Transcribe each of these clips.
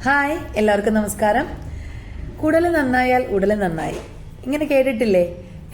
Hi, എല്ലാവർക്കും നമസ്കാരം. കുടല് നന്നായാൽ ഉടല് നന്നായി, ഇങ്ങനെ കേട്ടിട്ടില്ലേ?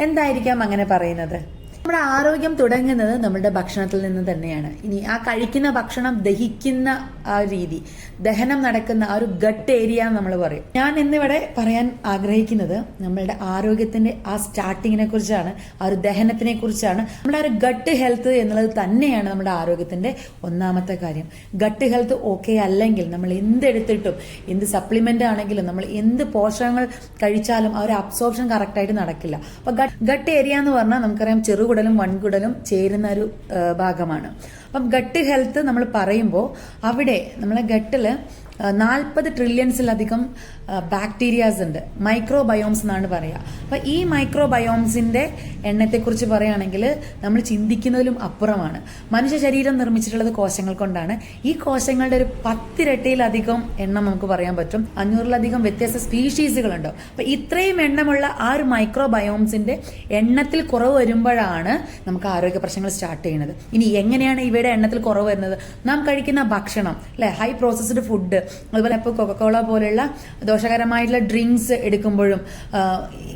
എന്തായിരിക്കാം അങ്ങനെ പറയുന്നത്? നമ്മുടെ ആരോഗ്യം തുടങ്ങുന്നത് നമ്മുടെ ഭക്ഷണത്തിൽ നിന്ന് തന്നെയാണ്. ഇനി ആ കഴിക്കുന്ന ഭക്ഷണം ദഹിക്കുന്ന ആ രീതി, ദഹനം നടക്കുന്ന ആ ഒരു ഗട്ട് ഏരിയ നമ്മൾ പറയും. ഞാൻ ഇന്നിവിടെ പറയാൻ ആഗ്രഹിക്കുന്നത് നമ്മളുടെ ആരോഗ്യത്തിന്റെ ആ സ്റ്റാർട്ടിങ്ങിനെ കുറിച്ചാണ്, ആ ഒരു ദഹനത്തിനെ കുറിച്ചാണ്. നമ്മുടെ ആ ഒരു ഗട്ട് ഹെൽത്ത് എന്നുള്ളത് തന്നെയാണ് നമ്മുടെ ആരോഗ്യത്തിന്റെ ഒന്നാമത്തെ കാര്യം. ഗട്ട് ഹെൽത്ത് ഓക്കെ അല്ലെങ്കിൽ നമ്മൾ എന്തെടുത്തിട്ടും, എന്ത് സപ്ലിമെന്റ് ആണെങ്കിലും, നമ്മൾ എന്ത് പോഷകങ്ങൾ കഴിച്ചാലും ആ ഒരു അബ്സോർപ്ഷൻ കറക്റ്റായിട്ട് നടക്കില്ല. അപ്പൊ ഗട്ട് ഏരിയ എന്ന് പറഞ്ഞാൽ നമുക്കറിയാം ചെറുകുടലും വൻകുടലും ചേരുന്ന ഒരു ഭാഗമാണ്. അപ്പം ഗട്ട് ഹെൽത്ത് നമ്മൾ പറയുമ്പോൾ അവിടെ നമ്മളെ ഗട്ടില് 40 ട്രില്യൺസിലധികം ബാക്ടീരിയാസ് ഉണ്ട്. മൈക്രോബയോംസ് എന്നാണ് പറയുക. അപ്പൊ ഈ മൈക്രോബയോംസിന്റെ എണ്ണത്തെക്കുറിച്ച് പറയുകയാണെങ്കിൽ നമ്മൾ ചിന്തിക്കുന്നതിലും അപ്പുറമാണ്. മനുഷ്യ ശരീരം നിർമ്മിച്ചിട്ടുള്ളത് കോശങ്ങൾ കൊണ്ടാണ്. ഈ കോശങ്ങളുടെ ഒരു 10 ഇരട്ടിയിലധികം എണ്ണം നമുക്ക് പറയാൻ പറ്റും. 500-ലധികം വ്യത്യസ്ത സ്പീഷീസുകളുണ്ടോ. അപ്പൊ ഇത്രയും എണ്ണമുള്ള ആ ഒരു മൈക്രോബയോംസിന്റെ എണ്ണത്തിൽ കുറവ് വരുമ്പോഴാണ് നമുക്ക് ആരോഗ്യ പ്രശ്നങ്ങൾ സ്റ്റാർട്ട് ചെയ്യുന്നത്. ഇനി എങ്ങനെയാണ് ഇവയുടെ എണ്ണത്തിൽ കുറവ് വരുന്നത്? നാം കഴിക്കുന്ന ഭക്ഷണം, അല്ലെ, ഹൈ പ്രോസസ്ഡ് ഫുഡ്, അതുപോലെ ഇപ്പോൾ കൊക്കക്കോള പോലെയുള്ള ദോഷകരമായിട്ടുള്ള ഡ്രിങ്ക്സ് എടുക്കുമ്പോഴും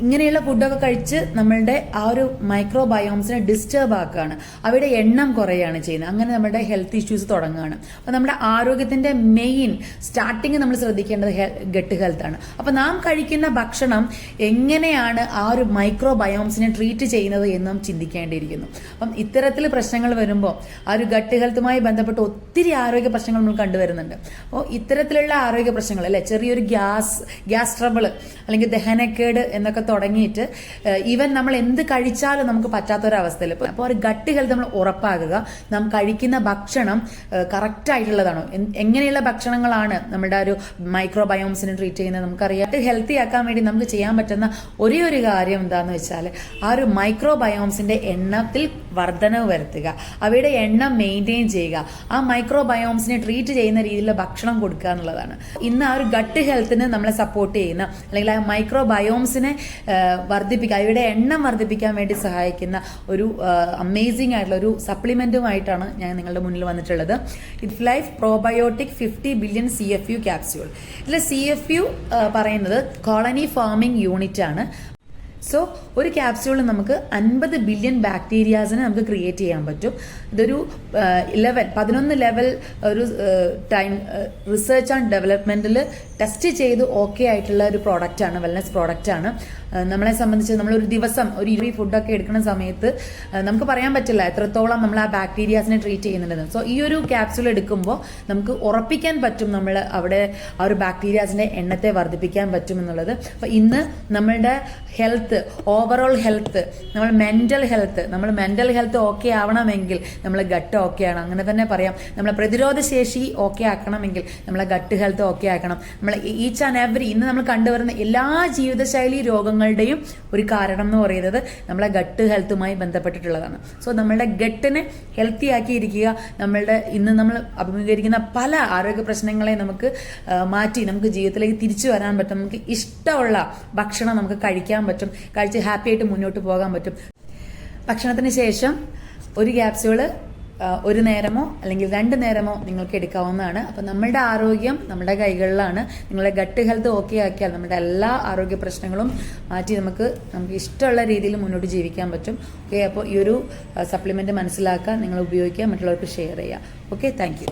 ഇങ്ങനെയുള്ള ഫുഡൊക്കെ കഴിച്ച് നമ്മളുടെ ആ ഒരു മൈക്രോബയോംസിനെ ഡിസ്റ്റർബ് ആക്കുകയാണ്. അവയുടെ എണ്ണം കുറയുകയാണ് ചെയ്യുന്നത്. അങ്ങനെ നമ്മുടെ ഹെൽത്ത് ഇഷ്യൂസ് തുടങ്ങുകയാണ്. അപ്പൊ നമ്മുടെ ആരോഗ്യത്തിന്റെ മെയിൻ സ്റ്റാർട്ടിങ് നമ്മൾ ശ്രദ്ധിക്കേണ്ടത് ഗട്ട് ഹെൽത്ത് ആണ്. അപ്പൊ നാം കഴിക്കുന്ന ഭക്ഷണം എങ്ങനെയാണ് ആ ഒരു മൈക്രോബയോംസിനെ ട്രീറ്റ് ചെയ്യുന്നത് എന്ന് നാം ചിന്തിക്കേണ്ടിയിരിക്കുന്നു. അപ്പം ഇത്തരത്തിൽ പ്രശ്നങ്ങൾ വരുമ്പോൾ ആ ഒരു ഗട്ട് ഹെൽത്തുമായി ബന്ധപ്പെട്ട് ഒത്തിരി ആരോഗ്യ പ്രശ്നങ്ങൾ നമ്മൾ കണ്ടുവരുന്നുണ്ട്. അപ്പോൾ ഇത്തരത്തിലുള്ള ആരോഗ്യ പ്രശ്നങ്ങൾ, അല്ലെ, ചെറിയൊരു ഗ്യാസ് ട്രബിൾ അല്ലെങ്കിൽ ദഹനക്കേട് എന്നൊക്കെ തുടങ്ങിയിട്ട് ഈവൻ നമ്മൾ എന്ത് കഴിച്ചാലും നമുക്ക് പറ്റാത്തൊരവസ്ഥയിൽ. അപ്പോൾ ഒരു ഗട്ട് ഹെൽത്ത് നമ്മൾ ഉറപ്പാക്കുക. നാം കഴിക്കുന്ന ഭക്ഷണം കറക്റ്റ് ആയിട്ടുള്ളതാണോ, എങ്ങനെയുള്ള ഭക്ഷണങ്ങളാണ് നമ്മുടെ ഒരു മൈക്രോബയോംസിനെ ട്രീറ്റ് ചെയ്യുന്നത് നമുക്കറിയാം. ഹെൽത്തി ആക്കാൻ വേണ്ടി നമുക്ക് ചെയ്യാൻ പറ്റുന്ന ഒരേ ഒരു കാര്യം എന്താന്ന് വെച്ചാൽ ആ ഒരു മൈക്രോബയോംസിന്റെ എണ്ണത്തിൽ വർധനവ് വരുത്തുക, അവയുടെ എണ്ണം മെയിൻറ്റെയിൻ ചെയ്യുക, ആ മൈക്രോബയോംസിനെ ട്രീറ്റ് ചെയ്യുന്ന രീതിയിലുള്ള ഭക്ഷണം കൊടുക്കുക എന്നുള്ളതാണ്. ഇന്ന് ആ ഒരു ഗട്ട് ഹെൽത്തിന് നമ്മളെ സപ്പോർട്ട് ചെയ്യുന്ന, അല്ലെങ്കിൽ ആ മൈക്രോബയോംസിനെ വർദ്ധിപ്പിക്കുക, അവയുടെ എണ്ണം വർദ്ധിപ്പിക്കാൻ വേണ്ടി സഹായിക്കുന്ന ഒരു അമേസിംഗ് ആയിട്ടുള്ള ഒരു സപ്ലിമെന്റുമായിട്ടാണ് ഞാൻ നിങ്ങളുടെ മുന്നിൽ വന്നിട്ടുള്ളത്. It life probiotic 50 billion CFU capsule. ഇതിൽ CFU പറയുന്നത് കോളനി ഫാമിംഗ് യൂണിറ്റ് ആണ്. സോ ഒരു ക്യാപ്സ്യൂളിൽ നമുക്ക് 50 ബില്യൺ ബാക്ടീരിയാസിനെ നമുക്ക് ക്രിയേറ്റ് ചെയ്യാൻ പറ്റും. ഇതൊരു 11 ലെവൽ ഒരു ടൈം റിസർച്ച് ആൻഡ് ഡെവലപ്മെന്റിൽ ടെസ്റ്റ് ചെയ്ത് ഓക്കെ ആയിട്ടുള്ള ഒരു പ്രോഡക്റ്റാണ്, വെൽനസ് പ്രോഡക്റ്റാണ്. നമ്മളെ സംബന്ധിച്ച് നമ്മളൊരു ദിവസം ഒരു 20 ഫുഡൊക്കെ എടുക്കുന്ന സമയത്ത് നമുക്ക് പറയാൻ പറ്റില്ല എത്രത്തോളം നമ്മൾ ആ ബാക്ടീരിയാസിനെ ട്രീറ്റ് ചെയ്യുന്നുണ്ടെന്ന്. സോ ഈ ഒരു ക്യാപ്സ്യൂൾ എടുക്കുമ്പോൾ നമുക്ക് ഉറപ്പിക്കാൻ പറ്റും നമ്മൾ അവിടെ ആ ഒരു ബാക്ടീരിയാസിന്റെ എണ്ണത്തെ വർദ്ധിപ്പിക്കാൻ പറ്റും എന്നുള്ളത്. അപ്പൊ ഇന്ന് നമ്മളുടെ ഹെൽത്ത്, ഓവറോൾ ഹെൽത്ത്, നമ്മൾ മെന്റൽ ഹെൽത്ത് ഓക്കെ ആവണമെങ്കിൽ നമ്മളെ ഗട്ട് ഓക്കെ ആണ്, അങ്ങനെ തന്നെ പറയാം. നമ്മളെ പ്രതിരോധ ശേഷി ഓക്കെ ആക്കണമെങ്കിൽ നമ്മളെ ഗട്ട് ഹെൽത്ത് ഓക്കെ ആക്കണം. നമ്മൾ ഈച്ച് ആൻഡ് എവറി ഇന്ന് നമ്മൾ കണ്ടുവരുന്ന എല്ലാ ജീവിതശൈലി രോഗങ്ങളുടെയും ഒരു കാരണം എന്ന് പറയുന്നത് നമ്മളെ ഗട്ട് ഹെൽത്തുമായി ബന്ധപ്പെട്ടിട്ടുള്ളതാണ്. സോ നമ്മളുടെ ഗട്ടിനെ ഹെൽത്തി ആക്കിയിരിക്കുക. നമ്മളുടെ ഇന്ന് നമ്മൾ അഭിമുഖീകരിക്കുന്ന പല ആരോഗ്യ പ്രശ്നങ്ങളെ നമുക്ക് മാറ്റി നമുക്ക് ജീവിതത്തിലേക്ക് തിരിച്ചു വരാൻ പറ്റും. നമുക്ക് ഇഷ്ടമുള്ള ഭക്ഷണം നമുക്ക് കഴിക്കാൻ പറ്റും, കഴിച്ച് ഹാപ്പി ആയിട്ട് മുന്നോട്ട് പോകാൻ പറ്റും. ഭക്ഷണത്തിന് ശേഷം ഒരു ക്യാപ്സ്യൂള് ഒരു നേരമോ അല്ലെങ്കിൽ 2 നേരമോ നിങ്ങൾക്ക് എടുക്കാവുന്നതാണ്. അപ്പം നമ്മളുടെ ആരോഗ്യം നമ്മുടെ കൈകളിലാണ്. നിങ്ങളുടെ ഗട്ട് ഹെൽത്ത് ഓക്കെ ആക്കിയാൽ നമ്മുടെ എല്ലാ ആരോഗ്യ പ്രശ്നങ്ങളും മാറ്റി നമുക്ക് ഇഷ്ടമുള്ള രീതിയിൽ മുന്നോട്ട് ജീവിക്കാൻ പറ്റും. ഓക്കെ, അപ്പോൾ ഈ ഒരു സപ്ലിമെന്റ് മനസ്സിലാക്കുക, നിങ്ങൾ ഉപയോഗിക്കുക, മറ്റുള്ളവർക്ക് ഷെയർ ചെയ്യുക. Okay, thank you.